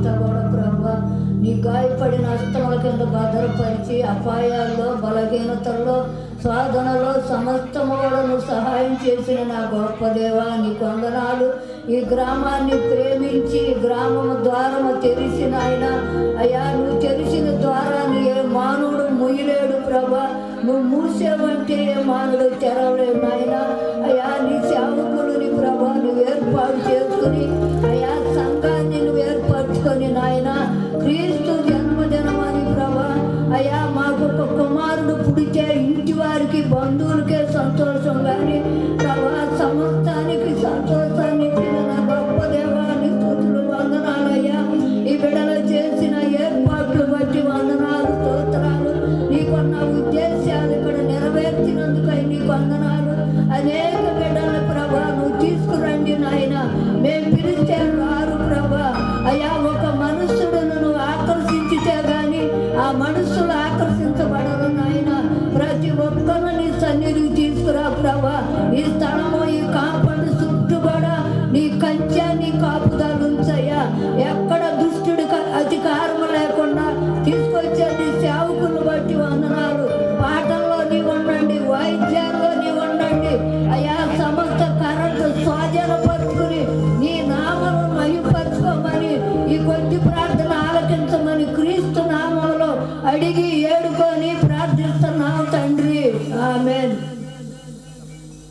అంతా కూడా ప్రభా నీ గాయపడిన హస్తముల కింద భద్రపరిచి అపాయాల్లో బలహీనతల్లో సాధనలో సమస్తము కూడా నువ్వు సహాయం చేసిన నా గొప్ప దేవా నీకు వందనాలు. ఈ గ్రామాన్ని ప్రేమించి గ్రామము ద్వారము తెరిచిన ఆయన అయ్యా నువ్వు తెరిచిన ద్వారాన్ని ఏ మానవుడు ముయ్యలేడు ప్రభా. నువ్వు మూసేవంటే ఏ మానవుడు తెరవలేడు నాయన. అయ్యా నీ సేవకులని ప్రభా నువ్వు ఏర్పాటు చేసుకుని అయ్యా సంఘాన్ని నువ్వు ఏర్పరచుకొని నాయన క్రీస్తు జన్మదినమని ప్రభా అయ్యా మాకు ఒక కుమారుడు పుడితే ఇంటి వారికి బంధువులకే సంతోషం కానీ ప్రభా సమస్తానికి సంతోషాన్ని ఇచ్చిన నా గొప్ప దేవాన్ని స్తుతులు వందనాలయ్యా. ఈ బిడ్డలు చేసిన ఏర్పాట్లు బట్టి వందనాలు స్తోత్రాలు. నీకున్న ఉద్దేశాలు ఇక్కడ నెరవేర్చినందుకై నీకు వందనాలు. అనేక బిడ్డల ప్రభా నువ్వు తీసుకురండి నాయన. మేము పిలిస్తే రారు ప్రభా అయ్యా. ఒక మనుషుడును నువ్వు ఆకర్షించితే గాని ఆ మనుషులు ఆకర్షించబడరు నాయన. ప్రతి ఒక్కరు నీ సన్నిధికి తీసుకురా ప్రభా. ఈ స్థలము ఈ కాంపౌండ్ చుట్టూ కూడా నీ కంచె